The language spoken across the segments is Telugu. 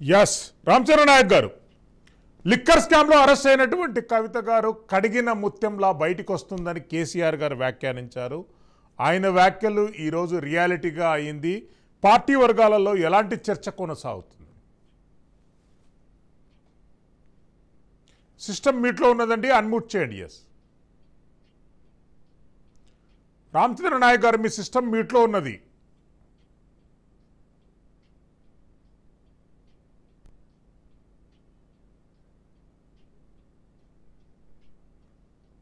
ఎస్ రామచంద్ర నాయక్ గారు, లిక్కర్ స్కామ్లో అరెస్ట్ అయినటువంటి కవిత గారు కడిగిన ముత్యంలా బయటికి వస్తుందని కేసీఆర్ గారు వ్యాఖ్యానించారు. ఆయన వ్యాఖ్యలు ఈరోజు రియాలిటీగా అయింది. పార్టీ వర్గాలలో ఎలాంటి చర్చ కొనసాగుతుంది? సిస్టమ్ మీట్లో ఉన్నదండి, అన్మ్యూట్ చేయండి. ఎస్ రామచంద్ర నాయక్ గారు, మీ సిస్టమ్ మీట్లో ఉన్నది.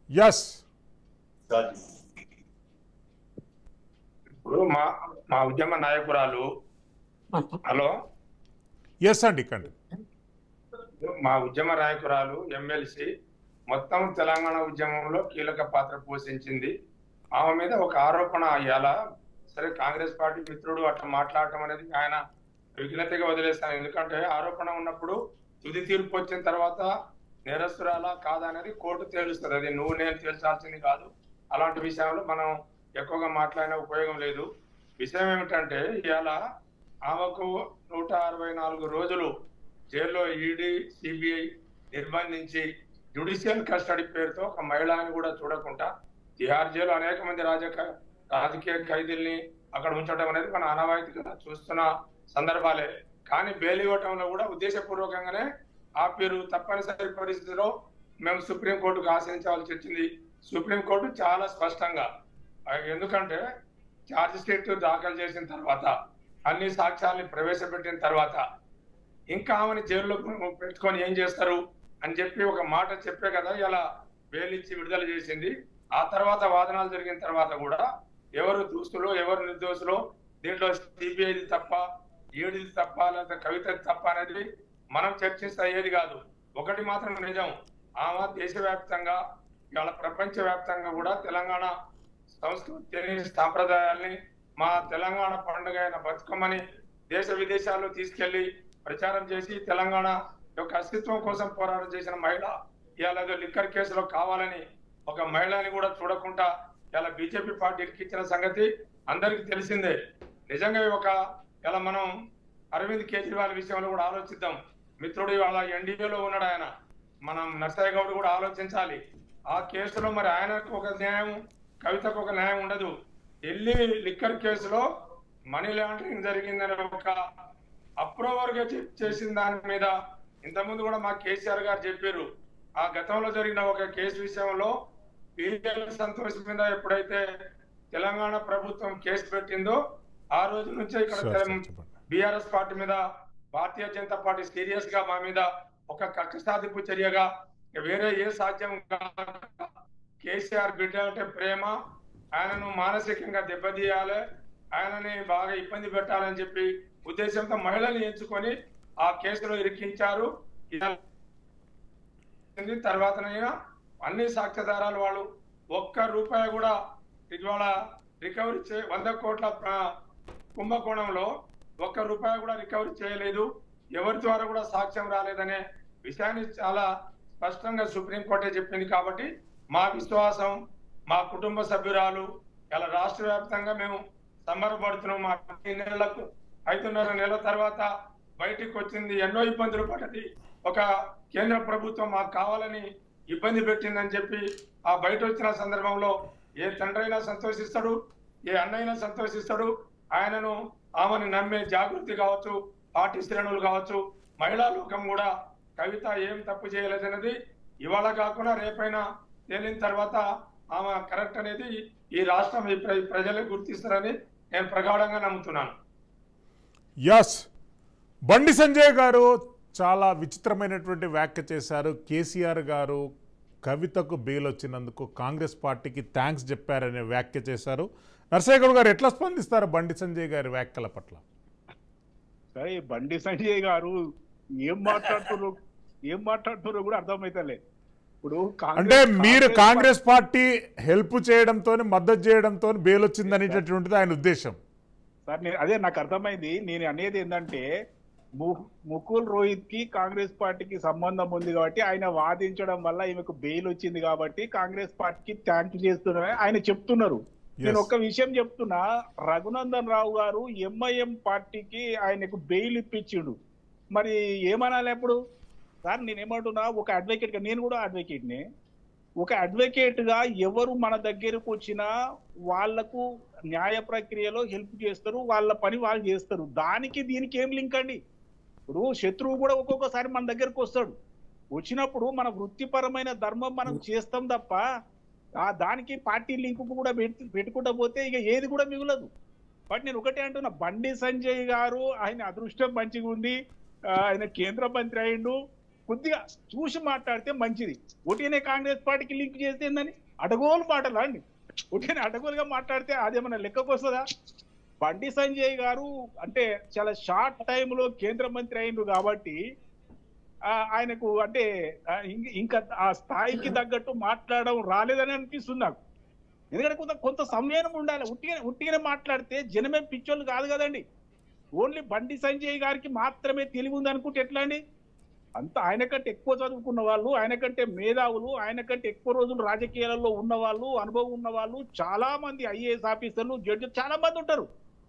ఎస్ ఇప్పుడు మా ఉద్యమ నాయకురాలు హలో ఎస్ అండి, కండి. మా ఉద్యమ నాయకురాలు ఎమ్మెల్సీ మొత్తం తెలంగాణ ఉద్యమంలో కీలక పాత్ర పోషించింది. ఆమె మీద ఒక ఆరోపణ అయ్యాలా సరే, కాంగ్రెస్ పార్టీ మిత్రుడు అట్లా మాట్లాడటం అనేది ఆయన విఘ్నతగా వదిలేస్తాను. ఎందుకంటే ఆరోపణ ఉన్నప్పుడు తుది తీర్పు వచ్చిన తర్వాత నేరస్తురాలా కాదా అనేది కోర్టు తేలుస్తుంది. అది నువ్వు నేను తేల్చాల్సింది కాదు. అలాంటి విషయంలో మనం ఎక్కువగా మాట్లాడిన ఉపయోగం లేదు. విషయం ఏమిటంటే ఇవాళ ఆమెకు 164 రోజులు జైల్లో ఈడీ సిబిఐ నిర్బంధించి జ్యుడిషియల్ కస్టడీ పేరుతో ఒక మహిళని కూడా చూడకుండా తిహార్ జైలు అనేక మంది రాజకీయ ఖైదీల్ని అక్కడ ఉంచడం అనేది మన ఆనవాయితీగా చూస్తున్న సందర్భాలే. కానీ బెయిల్ ఇవ్వటంలో కూడా ఉద్దేశపూర్వకంగానే ఆ పేరు తప్పనిసరి పరిస్థితిలో మేము సుప్రీంకోర్టుకు ఆశ్రయించవలసి వచ్చింది. సుప్రీంకోర్టు చాలా స్పష్టంగా, ఎందుకంటే ఛార్జ్ షీట్ దాఖలు చేసిన తర్వాత అన్ని సాక్ష్యాలని ప్రవేశపెట్టిన తర్వాత ఇంకా ఆమెను జైల్లో పెట్టుకొని ఏం చేస్తారు అని చెప్పి ఒక మాట చెప్పే కదా ఇలా బెయిల్ ఇచ్చి విడుదల చేసింది. ఆ తర్వాత వాదనాలు జరిగిన తర్వాత కూడా ఎవరు దోషులో ఎవరు నిర్దోషులో, దీంట్లో సిబిఐది తప్ప, ఈడీది తప్ప, లేదా కవితది తప్ప అనేది మనం చర్చిస్తే అయ్యేది కాదు. ఒకటి మాత్రం నిజం, ఆమె దేశవ్యాప్తంగా ఇవాళ ప్రపంచ వ్యాప్తంగా కూడా తెలంగాణ సంస్కృతిని సాంప్రదాయాల్ని మా తెలంగాణ పండుగ అయిన బతుకమ్మని దేశ విదేశాల్లో తీసుకెళ్లి ప్రచారం చేసి తెలంగాణ యొక్క అస్తిత్వం కోసం పోరాటం చేసిన మహిళ ఇవాళ లిక్కర్ కేసులో కావాలని ఒక మహిళని కూడా చూడకుండా ఇలా బీజేపీ పార్టీకి ఇచ్చిన సంగతి అందరికీ తెలిసిందే. నిజంగా ఇలా మనం అరవింద్ కేజ్రీవాల్ విషయంలో కూడా ఆలోచిద్దాం. మిత్రుడు ఇవాళ ఎన్డీఏలో ఉన్నాడు ఆయన, మనం నర్సయ్య గౌడ్ కూడా ఆలోచించాలి. ఆ కేసులో మరి ఆయనకు ఒక న్యాయం, కవితకు ఒక న్యాయం ఉండదు. ఢిల్లీ లిక్కర్ కేసులో మనీ లాండరింగ్ జరిగిందని ఒక అప్రూవర్ గా చేసిన దాని మీద ఇంతకుముందు కూడా మా కేసీఆర్ గారు చెప్పారు. ఆ గతంలో జరిగిన ఒక కేసు విషయంలో పిఎల్ సంతోష్ మీద ఎప్పుడైతే తెలంగాణ ప్రభుత్వం కేసు పెట్టిందో ఆ రోజు నుంచే ఇక్కడ బీఆర్ఎస్ పార్టీ మీద భారతీయ జనతా పార్టీ సీరియస్ గా మా మీద ఒక కక్ష సాధింపు చర్యగా వేరే ఏ సాధ్యం కేసీఆర్ బిడ్డ అంటే ప్రేమ, ఆయనను మానసికంగా దెబ్బతీయాలి, ఆయనని బాగా ఇబ్బంది పెట్టాలని చెప్పి ఉద్దేశంతో మహిళల్ని ఎంచుకొని ఆ కేసులో ఇరికించారు. తర్వాతనైనా అన్ని సాక్ష్యాధారాలు వాళ్ళు ₹1 కూడా ఇవాళ రికవరీ 100 కోట్ల కుంభకోణంలో ₹1 కూడా రికవరీ చేయలేదు. ఎవరి ద్వారా కూడా సాక్ష్యం రాలేదనే విషయాన్ని చాలా స్పష్టంగా సుప్రీంకోర్టే చెప్పింది. కాబట్టి మా విశ్వాసం, మా కుటుంబ సభ్యురాలు ఇలా రాష్ట్ర వ్యాప్తంగా మేము సంబరపడుతున్నాం. మా 5.5 నెలల తర్వాత బయటికి వచ్చింది. ఎన్నో ఇబ్బందులు పడ్డది. ఒక కేంద్ర ప్రభుత్వం మాకు కావాలని ఇబ్బంది పెట్టిందని చెప్పి ఆ బయట వచ్చిన సందర్భంలో ఏ తండ్రి అయినా సంతోషిస్తాడు, ఏ అన్నైనా సంతోషిస్తాడు. ఆయనను ఆమెను నమ్మే జాగృతి కావచ్చు, పార్టీ శ్రేణులు కావచ్చు, మహిళా లోకం కూడా కవిత ఏం తప్పు చేయలేదన్నది ఇవాళ కాకుండా రేపైనా తేలిన తర్వాత ఆమె కరెక్ట్ అనేది ఈ రాష్ట్రం ఈ ప్రజలే గుర్తిస్తారని నేను ప్రగాఢంగా నమ్ముతున్నాను. ఎస్, బండి సంజయ్ గారు చాలా విచిత్రమైనటువంటి వ్యాఖ్య చేశారు. కేసీఆర్ గారు కవితకు బెయిల్ వచ్చినందుకు కాంగ్రెస్ పార్టీకి థ్యాంక్స్ చెప్పారనే వ్యాఖ్య చేశారు. నర్సయ్య గౌడ్ గారు ఎట్లా స్పందిస్తారు బండి సంజయ్ గారి వ్యాఖ్యల పట్ల? సరే, బండి సంజయ్ గారు ఏం మాట్లాడుతున్నారో కూడా అర్థమైతలే. ఇప్పుడు అంటే మీరు కాంగ్రెస్ పార్టీ హెల్ప్ చేయడంతో, మద్దతు చేయడంతో బెయిల్ వచ్చిందనేటటువంటిది ఆయన ఉద్దేశం. సార్ అదే నాకు అర్థమైంది. నేను అనేది ఏంటంటే ముకుల్ రోహిత్ కి కాంగ్రెస్ పార్టీకి సంబంధం ఉంది కాబట్టి ఆయన వాదించడం వల్ల ఈమెకు బెయిల్ వచ్చింది కాబట్టి కాంగ్రెస్ పార్టీకి థ్యాంక్ చేస్తున్నారని ఆయన చెప్తున్నారు. నేను ఒక విషయం చెప్తున్నా, రఘునందన్ రావు గారు ఎంఐఎం పార్టీకి ఆయనకు బెయిల్ ఇప్పించిండు. మరి ఏమనాలి అప్పుడు? సార్ నేనేమంటున్నా, ఒక అడ్వకేట్ గా, నేను కూడా అడ్వకేట్ని, ఒక అడ్వకేట్ గా ఎవరు మన దగ్గరకు వచ్చినా వాళ్లకు న్యాయ ప్రక్రియలో హెల్ప్ చేస్తారు, వాళ్ళ పని వాళ్ళు చేస్తారు. దానికి దీనికి ఏం లింక్ అండి? ఇప్పుడు శత్రువు కూడా ఒక్కొక్కసారి మన దగ్గరకు వస్తాడు. వచ్చినప్పుడు మన వృత్తిపరమైన ధర్మం మనం చేస్తాం తప్ప దానికి పార్టీ లింక్ కూడా పెట్టుకుంటా పోతే ఇక ఏది కూడా మిగులదు. బట్ నేను ఒకటే అంటున్నా, బండి సంజయ్ గారు ఆయన అదృష్టం మంచిగా ఉంది, ఆయన కేంద్ర మంత్రి అయిండు, కొద్దిగా చూసి మాట్లాడితే మంచిది. ఒకటినే కాంగ్రెస్ పార్టీకి లింక్ చేస్తే ఏందని అడగోలు మాటలా అండి? ఒకటినే అడగోలుగా మాట్లాడితే అదేమన్నా లెక్కకు వస్తుందా? బండి సంజయ్ గారు అంటే చాలా షార్ట్ టైంలో కేంద్ర మంత్రి అయిండు కాబట్టి ఆయనకు అంటే ఇంకా ఆ స్థాయికి తగ్గట్టు మాట్లాడడం రాలేదని అనిపిస్తుంది నాకు. ఎందుకంటే కొంత సంయమనం ఉండాలి. ఉట్టిగానే మాట్లాడితే జనమే పిచ్చోళ్ళు కాదు కదండి. ఓన్లీ బండి సంజయ్ గారికి మాత్రమే తెలివి ఉంది అనుకుంటే ఎట్లా అండి? అంత ఆయన కంటే ఎక్కువ చదువుకున్న వాళ్ళు, ఆయన కంటే మేధావులు, ఆయన కంటే ఎక్కువ రోజులు రాజకీయాలలో ఉన్న వాళ్ళు, అనుభవం ఉన్న వాళ్ళు చాలా మంది ఐఏఎస్ ఆఫీసర్లు, జడ్జిలు చాలా మంది ఉంటారు.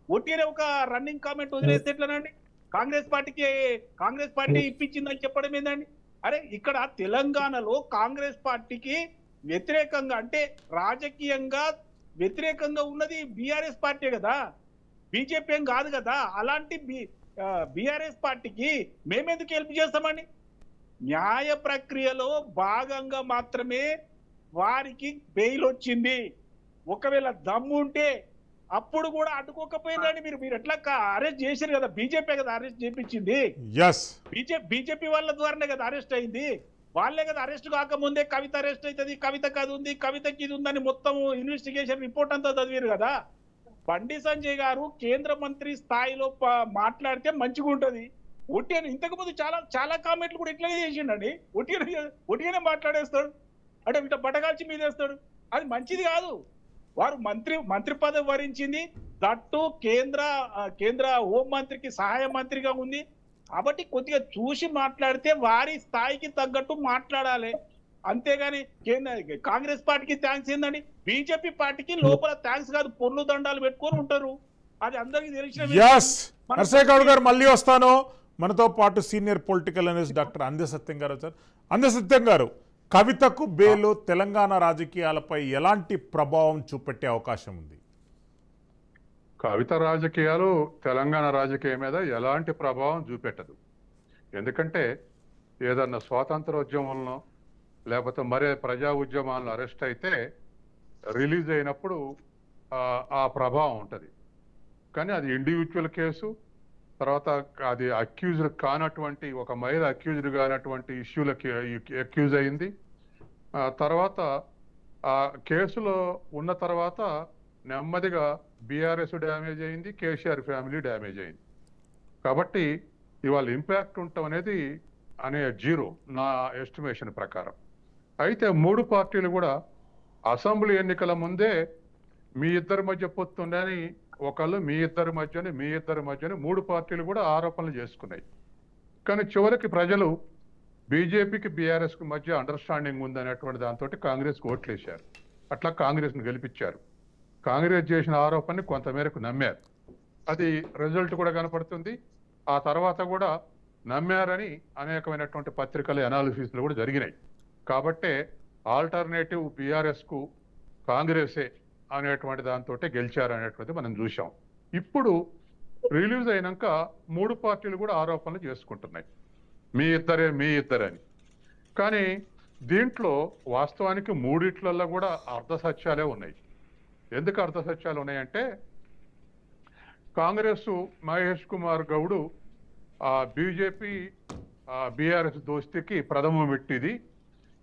ఒట్టిగానే ఒక రన్నింగ్ కామెంట్ వదిలేస్తే ఎట్లానండి? కాంగ్రెస్ పార్టీ ఇప్పించిందని చెప్పడం ఏందండి? అరే ఇక్కడ తెలంగాణలో కాంగ్రెస్ పార్టీకి వ్యతిరేకంగా అంటే రాజకీయంగా వ్యతిరేకంగా ఉన్నది బీఆర్ఎస్ పార్టీ కదా, బీజేపీ ఏం కాదు కదా. అలాంటి బీఆర్ఎస్ పార్టీకి మేమెందుకు హెల్ప్ చేస్తామండి? న్యాయ ప్రక్రియలో భాగంగా మాత్రమే వారికి బెయిల్ వచ్చింది. ఒకవేళ దమ్ము ఉంటే అప్పుడు కూడా అడ్డుకోకపోయిందండి. మీరు ఎట్లా అరెస్ట్ చేశారు కదా, బీజేపీ కదా అరెస్ట్ చేయించింది, బీజేపీ వాళ్ళ ద్వారానే కదా అరెస్ట్ అయింది. వాళ్ళే కదా అరెస్ట్ కాకముందే కవిత అరెస్ట్ అవుతుంది, కవితకి అది ఉంది, కవితకి ఇది ఉందని మొత్తం ఇన్వెస్టిగేషన్ రిపోర్ట్ అంతా చదివారు కదా. బండి సంజయ్ గారు కేంద్ర మంత్రి స్థాయిలో మాట్లాడితే మంచిగా ఉంటది. ఒట్టిగానే ఇంతకు ముందు చాలా కామెంట్లు కూడా ఇట్లాగే చేసిండండి. ఒట్టిగానే మాట్లాడేస్తాడు, అంటే ఇట్లా బట్టగాల్చి మీదేస్తాడు. అది మంచిది కాదు. వారు మంత్రి పదవి వరించింది, దట్టు కేంద్ర హోం మంత్రికి సహాయ మంత్రిగా ఉంది కాబట్టి కొద్దిగా చూసి మాట్లాడితే వారి స్థాయికి తగ్గట్టు మాట్లాడాలి. అంతేగాని కాంగ్రెస్ పార్టీకి థ్యాంక్స్ ఏందండి? బీజేపీ పార్టీకి లోపల థ్యాంక్స్ కాదు, పొర్లు దండాలు పెట్టుకొని ఉంటారు. అది అందరికీ తెలిసిన. నరసయ్య గౌడ్ గారు మళ్ళీ వస్తాను. మనతో పాటు సీనియర్ పొలిటికల్ అనలిస్ట్ డాక్టర్ అందె సత్యం గారు వచ్చారు. అందె సత్యం గారు, కవితకు బెయిల్ తెలంగాణ రాజకీయాలపై ఎలాంటి ప్రభావం చూపెట్టే అవకాశం ఉంది? కవిత రాజకీయాలు తెలంగాణ రాజకీయం మీద ఎలాంటి ప్రభావం చూపెట్టదు. ఎందుకంటే ఏదన్నా స్వాతంత్రోద్యమంలో లేకపోతే మరే ప్రజా ఉద్యమాలను అరెస్ట్ అయితే రిలీజ్ అయినప్పుడు ఆ ప్రభావం ఉంటుంది. కానీ అది ఇండివిజువల్ కేసు, తర్వాత అది అక్యూజ్డ్ కానటువంటి ఒక మహిళ అక్యూజ్డ్ కానటువంటి ఇష్యూలకి అక్యూజ్ అయింది. తర్వాత ఆ కేసులో ఉన్న తర్వాత నెమ్మదిగా బీఆర్ఎస్ డ్యామేజ్ అయింది, కేసీఆర్ ఫ్యామిలీ డ్యామేజ్ అయింది. కాబట్టి ఇవాళ ఇంపాక్ట్ ఉండటం అనేది జీరో నా ఎస్టిమేషన్ ప్రకారం. అయితే మూడు పార్టీలు కూడా అసెంబ్లీ ఎన్నికల ముందే మీ ఇద్దరి మధ్య పొత్తుండని ఒకళ్ళు మీ ఇద్దరి మధ్యని మూడు పార్టీలు కూడా ఆరోపణలు చేసుకున్నాయి. కానీ చివరికి ప్రజలు బీజేపీకి బీఆర్ఎస్కి మధ్య అండర్స్టాండింగ్ ఉందనేటువంటి దాంతో కాంగ్రెస్కి ఓట్లేశారు. అట్లా కాంగ్రెస్ని గెలిపించారు. కాంగ్రెస్ చేసిన ఆరోపణని కొంతమేరకు నమ్మారు. అది రిజల్ట్ కూడా కనపడుతుంది. ఆ తర్వాత కూడా నమ్మారని అనేకమైనటువంటి పత్రికల అనాలిసిస్లు కూడా జరిగినాయి. కాబట్టే ఆల్టర్నేటివ్ బీఆర్ఎస్కు కాంగ్రెసే అనేటువంటి దాంతో గెలిచారు అనేటువంటిది మనం చూసాం. ఇప్పుడు రిలీజ్ అయినాక మూడు పార్టీలు కూడా ఆరోపణలు చేసుకుంటున్నాయి, మీ ఇద్దరని. కానీ దీంట్లో వాస్తవానికి మూడిట్లలో కూడా అర్ధసత్యాలే ఉన్నాయి. ఎందుకు అర్ధసత్యాలు ఉన్నాయంటే, కాంగ్రెస్ మహేష్ కుమార్ గౌడ్ బీజేపీ బీఆర్ఎస్ దోస్తికి ప్రథమ మెట్టిది,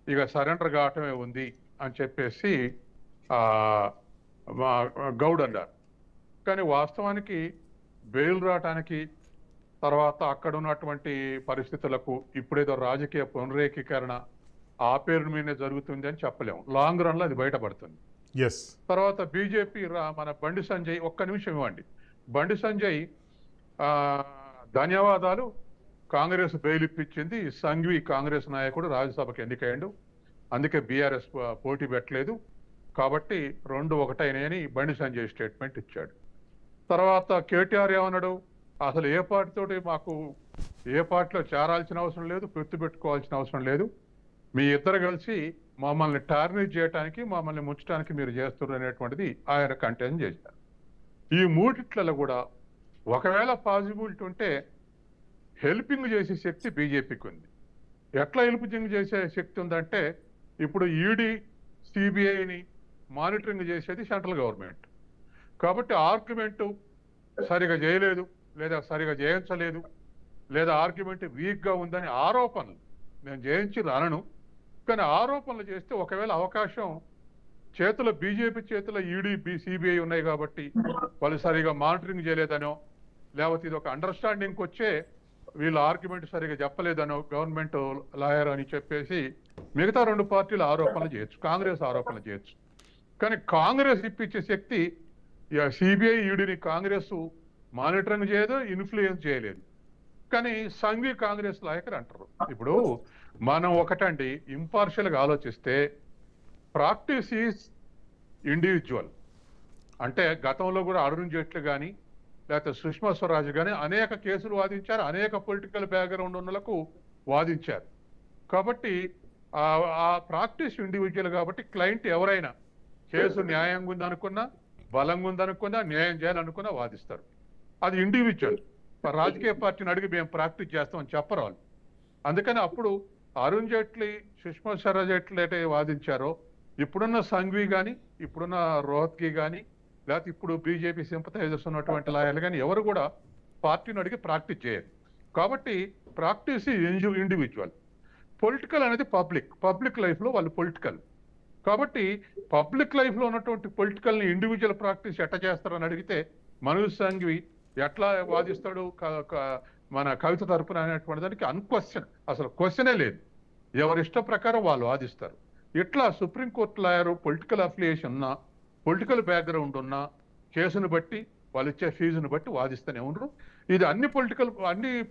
ఇక సరెండర్ కావటమే ఉంది అని చెప్పేసి గౌడ్ అన్నారు. కానీ వాస్తవానికి బెయిల్ రావటానికి తర్వాత అక్కడ ఉన్నటువంటి పరిస్థితులకు ఇప్పుడేదో రాజకీయ పునరేకీకరణ ఆ పేరు మీదే జరుగుతుంది అని చెప్పలేము. లాంగ్ రన్ లో అది బయటపడుతుంది. తర్వాత బీజేపీ మన బండి సంజయ్, ఒక్క నిమిషం ఇవ్వండి. బండి సంజయ్ ధన్యవాదాలు, కాంగ్రెస్ బెయిల్ ఇప్పించింది, సంఘవి కాంగ్రెస్ నాయకుడు రాజ్యసభకు ఎన్నికయ్యాడు, అందుకే బీఆర్ఎస్ పోటీ పెట్టలేదు, కాబట్టి 2 ఒకటైనాయని బండి సంజయ్ స్టేట్మెంట్ ఇచ్చాడు. తర్వాత కేటీఆర్ ఏమన్నాడు, అసలు ఏ పార్టీతోటి మాకు ఏ పార్టీలో చేరాల్సిన అవసరం లేదు, పొత్తు పెట్టుకోవాల్సిన అవసరం లేదు. మీ ఇద్దరు కలిసి మమ్మల్ని టార్నిష్ చేయడానికి, మమ్మల్ని ముంచడానికి మీరు చేస్తున్నారు అనేటువంటిది ఆయన కంటెన్ చేశారు. ఈ మూడిట్లలో కూడా ఒకవేళ పాసిబిలిటీ ఉంటే హెల్పింగ్ చేసే శక్తి బీజేపీకి ఉంది. ఎట్లా హెల్పింగ్ చేసే శక్తి ఉందంటే, ఇప్పుడు ఈడీ సిబిఐని మానిటరింగ్ చేసేది సెంట్రల్ గవర్నమెంట్. కాబట్టి ఆర్గ్యుమెంట్ సరిగా చేయలేదు, లేదా సరిగా చేయించలేదు, లేదా ఆర్గ్యుమెంట్ వీక్గా ఉందని ఆరోపణలు, నేను చేయించి అనను, కానీ ఆరోపణలు చేస్తే ఒకవేళ అవకాశం చేతిలో బీజేపీ చేతిలో ఈడీ సిబిఐ ఉన్నాయి కాబట్టి వాళ్ళు సరిగా మానిటరింగ్ చేయలేదనో, లేకపోతే ఇది ఒక అండర్స్టాండింగ్కి వచ్చే వీళ్ళ ఆర్గ్యుమెంట్ సరిగా చెప్పలేదనో గవర్నమెంట్ లాయర్ అని చెప్పేసి మిగతా రెండు పార్టీలు ఆరోపణలు చేయొచ్చు, కాంగ్రెస్ ఆరోపణలు చేయొచ్చు. కానీ కాంగ్రెస్ ఇప్పించే శక్తి సిబిఐ ఈడీని కాంగ్రెస్ మానిటరింగ్ చేయదు, ఇన్ఫ్లుయెన్స్ చేయలేదు. కానీ సంఘీ కాంగ్రెస్ నాయకులు అంటారు. ఇప్పుడు మనం ఒకటండి ఇంపార్షియల్గా ఆలోచిస్తే ప్రాక్టీస్ ఈజ్ ఇండివిజువల్. అంటే గతంలో కూడా అరుణ్ జైట్లీ కానీ లేకపోతే సుష్మా స్వరాజ్ కానీ అనేక కేసులు వాదించారు, అనేక పొలిటికల్ బ్యాక్గ్రౌండ్ ఉన్నలకు వాదించారు. కాబట్టి ఆ ప్రాక్టీస్ ఇండివిజువల్ కాబట్టి క్లయింట్ ఎవరైనా కేసు న్యాయంగా ఉందనుకున్నా, బలంగా ఉందనుకున్నా, న్యాయం చేయాలనుకున్నా వాదిస్తారు. అది ఇండివిజువల్. రాజకీయ పార్టీని అడిగి మేము ప్రాక్టీస్ చేస్తామని చెప్పరు వాళ్ళు. అందుకని అప్పుడు అరుణ్ జైట్లీ, సుష్మా స్వరాజ్ ఎట్లయితే వాదించారో ఇప్పుడున్న సంఘ్వి కానీ, ఇప్పుడున్న రోహత్గి కానీ, లేకపోతే ఇప్పుడు బీజేపీ సింపథైజర్స్ ఉన్నటువంటి లాయర్లు కానీ ఎవరు కూడా పార్టీని అడిగి ప్రాక్టీస్ చేయరు. కాబట్టి ప్రాక్టీస్ ఇండివిజువల్. పొలిటికల్ అనేది పబ్లిక్ లైఫ్లో వాళ్ళు పొలిటికల్. కాబట్టి పబ్లిక్ లైఫ్లో ఉన్నటువంటి పొలిటికల్ని ఇండివిజువల్ ప్రాక్టీస్ ఎట్లా చేస్తారని అడిగితే మనోజ్ సంఘ్వి ఎట్లా వాదిస్తాడు మన కవిత తరపున అనేటువంటి దానికి అన్క్వశ్చన్, అసలు క్వశ్చనే లేదు. ఎవరి ఇష్ట ప్రకారం వాళ్ళు వాదిస్తారు. ఇట్లా సుప్రీంకోర్టు లాయరు పొలిటికల్ అఫిలియేషన్ ఉన్నా, పొలిటికల్ బ్యాక్గ్రౌండ్ ఉన్నా కేసును బట్టి వాళ్ళు ఇచ్చే ఫీజును బట్టి వాదిస్తూనే ఉండరు. ఇది అన్ని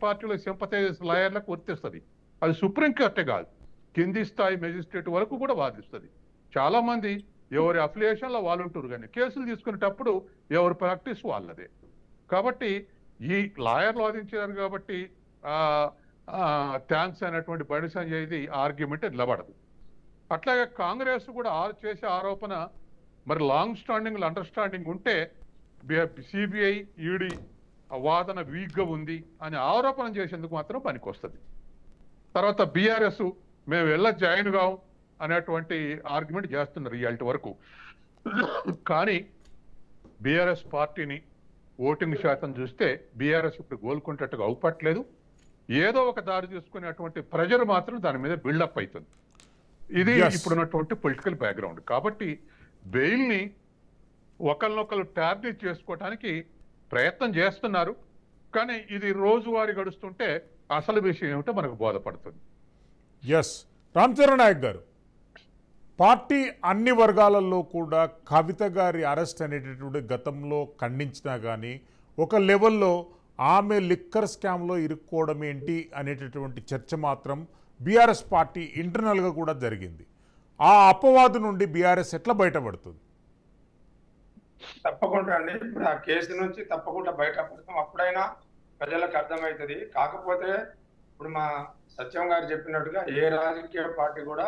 పార్టీల సింపథైజర్స్ లాయర్లకు వర్తిస్తుంది. అది సుప్రీంకోర్టే కాదు, కింది స్థాయి మెజిస్ట్రేట్ వరకు కూడా వాదిస్తుంది. చాలా మంది ఎవరి అఫిలియేషన్లో వాళ్ళు ఉంటారు, కానీ కేసులు తీసుకునేటప్పుడు ఎవరి ప్రాక్టీస్ వాళ్ళదే. కాబట్టి ఈ లాయర్లు వాదించారు కాబట్టి థ్యాంక్స్ అనేటువంటి బండి సంజయ్ది ఆర్గ్యుమెంట్ నిలబడదు. అట్లాగే కాంగ్రెస్ కూడా చేసే ఆరోపణ మరి లాంగ్ స్టాండింగ్ అండర్స్టాండింగ్ ఉంటే సిబిఐ ఈడీ వాదన వీక్గా ఉంది అని ఆరోపణ చేసేందుకు మాత్రం పనికి వస్తుంది. తర్వాత బీఆర్ఎస్ మేము జాయిన్ కావు అనేటువంటి ఆర్గ్యుమెంట్ చేస్తున్నారు ఇవాళ వరకు. కానీ బీఆర్ఎస్ పార్టీని ఓటింగ్ శాతం చూస్తే బీఆర్ఎస్ ఇప్పుడు గోల్కొంటట్టుగా అవుపట్లేదు. ఏదో ఒక దారి తీసుకునేటువంటి ప్రెజర్ మాత్రం దాని మీద బిల్డప్ అవుతుంది. ఇది ఇప్పుడున్నటువంటి పొలిటికల్ బ్యాక్గ్రౌండ్. కాబట్టి బెయిల్ని ఒకరినొకరు టార్గెట్ చేసుకోవడానికి ప్రయత్నం చేస్తున్నారు. కానీ ఇది రోజువారీ గడుస్తుంటే అసలు విషయం ఏమిటో మనకు బోధపడుతుంది. ఎస్, రామచరణ్ నాయక్ గారు, పార్టీ అన్ని వర్గాలలో కూడా కవిత గారి అరెస్ట్ అనేటటువంటి గతంలో ఖండించినా కానీ ఒక లెవెల్లో ఆమె లిక్కర్ స్కామ్లో ఇరుక్కోవడం ఏంటి అనేటటువంటి చర్చ మాత్రం బీఆర్ఎస్ పార్టీ ఇంటర్నల్గా కూడా జరిగింది. ఆ అపవాదు నుండి బీఆర్ఎస్ ఎట్లా బయటపడుతుంది? తప్పకుండా అండి. ఇప్పుడు ఆ కేసు నుంచి తప్పకుండా బయటపడతాం, అప్పుడైనా ప్రజలకు అర్థమవుతుంది. కాకపోతే ఇప్పుడు మా సత్యం గారు చెప్పినట్టుగా ఏ రాజకీయ పార్టీ కూడా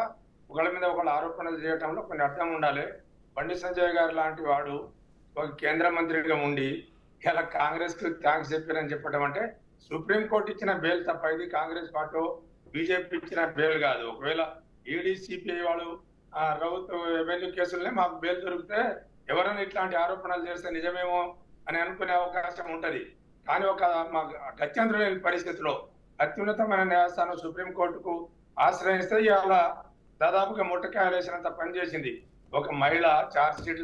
ఒకళ్ళ మీద ఒకళ్ళు ఆరోపణలు చేయడంలో కొన్ని అర్థం ఉండాలి. బండి సంజయ్ గారు లాంటి వాడు ఒక కేంద్ర మంత్రిగా ఉండి ఇలా కాంగ్రెస్ కు థ్యాంక్స్ చెప్పారని చెప్పడం అంటే సుప్రీంకోర్టు ఇచ్చిన బెయిల్ తప్ప, ఇది కాంగ్రెస్ పార్టీ బీజేపీ ఇచ్చిన బెయిల్ కాదు. ఒకవేళ ఈడీ సిపిఐ వాళ్ళు ప్రభుత్వ రెవెన్యూ కేసులనే మాకు బెయిల్ దొరికితే ఎవరైనా ఇట్లాంటి ఆరోపణలు చేస్తే నిజమేమో అని అనుకునే అవకాశం ఉంటది. కానీ ఒక మా గత్యంతరం లేని పరిస్థితిలో అత్యున్నతమైన న్యాయస్థానం సుప్రీంకోర్టుకు ఆశ్రయిస్తే ఇవాళ దాదాపుగా ముట్టకాయలు వేసినంత పనిచేసింది. ఒక మహిళ ఛార్జ్ షీట్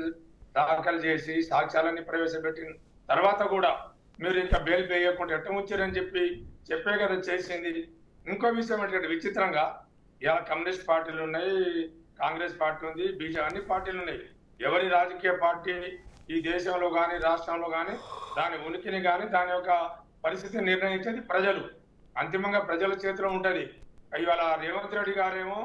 దాఖలు చేసి సాక్ష్యాలన్నీ ప్రవేశపెట్టిన తర్వాత కూడా మీరు ఇంకా బెయిల్ వేయకుండా ఎట్ట ఉంచారని చెప్పే కదా చేసింది. ఇంకో విషయం ఏంటంటే విచిత్రంగా ఇలా కమ్యూనిస్ట్ పార్టీలు ఉన్నాయి, కాంగ్రెస్ పార్టీ ఉంది, బీజేపీ, అన్ని పార్టీలు ఉన్నాయి. ఎవరి రాజకీయ పార్టీ ఈ దేశంలో కానీ రాష్ట్రంలో కానీ దాని ఉనికిని కానీ దాని యొక్క పరిస్థితిని నిర్ణయించేది ప్రజలు. అంతిమంగా ప్రజల చేతిలో ఉంటది. ఇవాళ రేవంత్ రెడ్డి గారేమో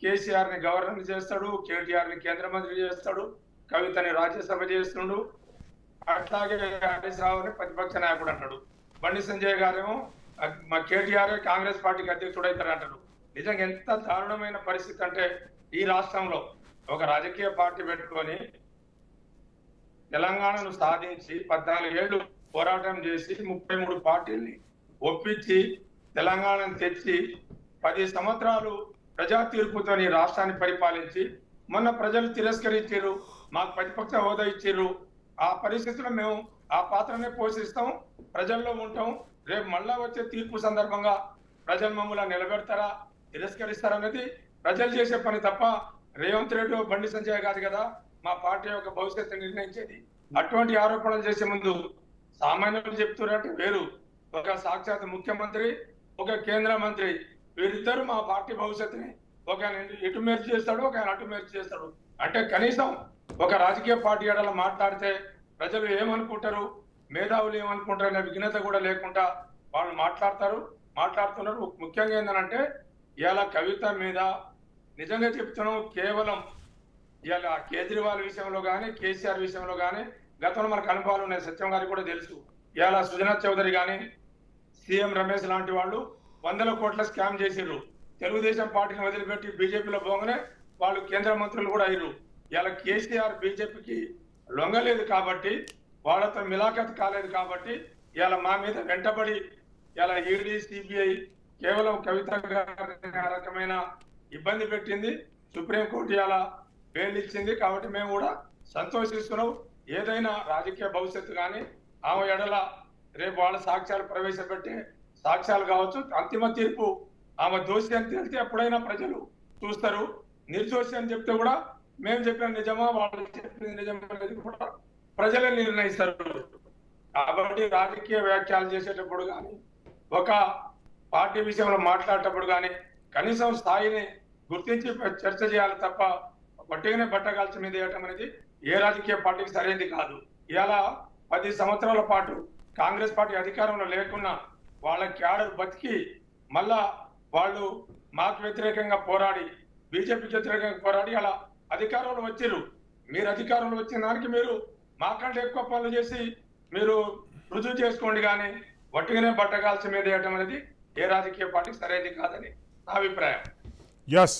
కేసీఆర్ ని గవర్నర్ చేస్తాడు, కేటీఆర్ ని కేంద్ర మంత్రి చేస్తాడు, కవితని రాజ్యసభ చేస్తుండు, అట్లాగే హరీష్ రావుని ప్రతిపక్ష నాయకుడు అంటాడు. బండి సంజయ్ గారేమో మా కేటీఆర్ కాంగ్రెస్ పార్టీకి అధ్యక్షుడు అవుతారు అంటారు. నిజంగా ఎంత దారుణమైన పరిస్థితి అంటే ఈ రాష్ట్రంలో ఒక రాజకీయ పార్టీ పెట్టుకొని తెలంగాణను సాధించి 14 ఏళ్లు పోరాటం చేసి 33 పార్టీల్ని ఒప్పించి తెలంగాణను తెచ్చి 10 సంవత్సరాలు ప్రజా తీర్పుతో ఈ రాష్ట్రాన్ని పరిపాలించి మొన్న ప్రజలు తిరస్కరించారు, మాకు ప్రతిపక్ష హోదా ఇచ్చారు. ఆ పరిస్థితుల్లో మేము ఆ పాత్రనే పోషిస్తాం, ప్రజల్లో ఉంటాం. రేపు మళ్ళా వచ్చే తీర్పు సందర్భంగా ప్రజలు మమ్మల్ని నిలబెడతారా తిరస్కరిస్తారన్నది ప్రజలు చేసే పని తప్ప రేవంత్ రెడ్డి బండి సంజయ్ కాదు కదా మా పార్టీ యొక్క భవిష్యత్తు నిర్ణయించేది. అటువంటి ఆరోపణలు చేసే ముందు సామాన్యులు చెప్తున్నారంటే వేరు, ఒక సాక్షాత్ ముఖ్యమంత్రి, ఒక కేంద్ర మంత్రి, వీరిద్దరు మా పార్టీ భవిష్యత్తుని ఒక ఇటు మేర్చి చేస్తాడు, ఒక అటు మేర్చి చేస్తాడు. అంటే కనీసం ఒక రాజకీయ పార్టీ ఎడల మాట్లాడితే ప్రజలు ఏమనుకుంటారు, మేధావులు ఏమనుకుంటారు అనే విఘ్నత కూడా లేకుండా వాళ్ళు మాట్లాడుతున్నారు. ముఖ్యంగా ఏంటంటే ఇవాళ కవిత మీద నిజంగా చెప్తున్నాం, కేవలం ఇవాళ కేజ్రీవాల్ విషయంలో కానీ కేసీఆర్ విషయంలో కానీ గతంలో మనకు అనుభవాలు ఉన్నాయి, సత్యం గారికి కూడా తెలుసు. ఇవాళ సుజనా చౌదరి కానీ సీఎం రమేష్ లాంటి వాళ్ళు 100 కోట్ల స్కామ్ చేసిర్రు. తెలుగుదేశం పార్టీని వదిలిపెట్టి బీజేపీలో పోగానే వాళ్ళు కేంద్ర మంత్రులు కూడా అయ్యారు. ఇలా కేసీఆర్ బీజేపీకి లొంగలేదు కాబట్టి, వాళ్ళతో మిలాఖత్ కాలేదు కాబట్టి ఇలా మా మీద వెంటబడి ఇలా ఈడీ సిబిఐ కేవలం కవిత గారిని ఆ రకమైన ఇబ్బంది పెట్టింది. సుప్రీంకోర్టు ఇలా బెయిల్ ఇచ్చింది కాబట్టి మేము కూడా సంతోషిస్తున్నాం. ఏదైనా రాజకీయ భవిష్యత్తు కానీ ఆమె ఎడల రేపు వాళ్ళ సాక్ష్యాలు ప్రవేశపెట్టే సాక్ష్యాలు కావచ్చు, అంతిమ తీర్పు ఆమె దోషి అని తెలిస్తే ఎప్పుడైనా ప్రజలు చూస్తారు. నిర్దోషి అని చెప్తే కూడా మేము చెప్పిన నిజమా వాళ్ళు చెప్పింది నిజమా అనేది కూడా ప్రజలే నిర్ణయిస్తారు. కాబట్టి రాజకీయ వ్యాఖ్యలు చేసేటప్పుడు కానీ ఒక పార్టీ విషయంలో మాట్లాడేటప్పుడు కానీ కనీసం స్థాయిని గుర్తించి చర్చ చేయాలి తప్ప ఒట్టిగానే బట్టగాల్చి మీద వేయటం అనేది ఏ రాజకీయ పార్టీకి సరైనది కాదు. ఇవాళ 10 సంవత్సరాల పాటు కాంగ్రెస్ పార్టీ అధికారంలో లేకున్నా వాళ్ళ క్యాడర్ బతికి మళ్ళా వాళ్ళు మాకు వ్యతిరేకంగా పోరాడి బీజేపీకి వ్యతిరేకంగా పోరాడి అలా అధికారంలో వచ్చిర్రు. మీరు అధికారంలో వచ్చిన దానికి మీరు మాకంటే ఎక్కువ పనులు చేసి మీరు రుజువు చేసుకోండి, కానీ వట్టిగానే బట్టగాల్చి మీద వేయటం అనేది ఏ రాజకీయ పార్టీకి సరైనది కాదని నా అభిప్రాయం. ఎస్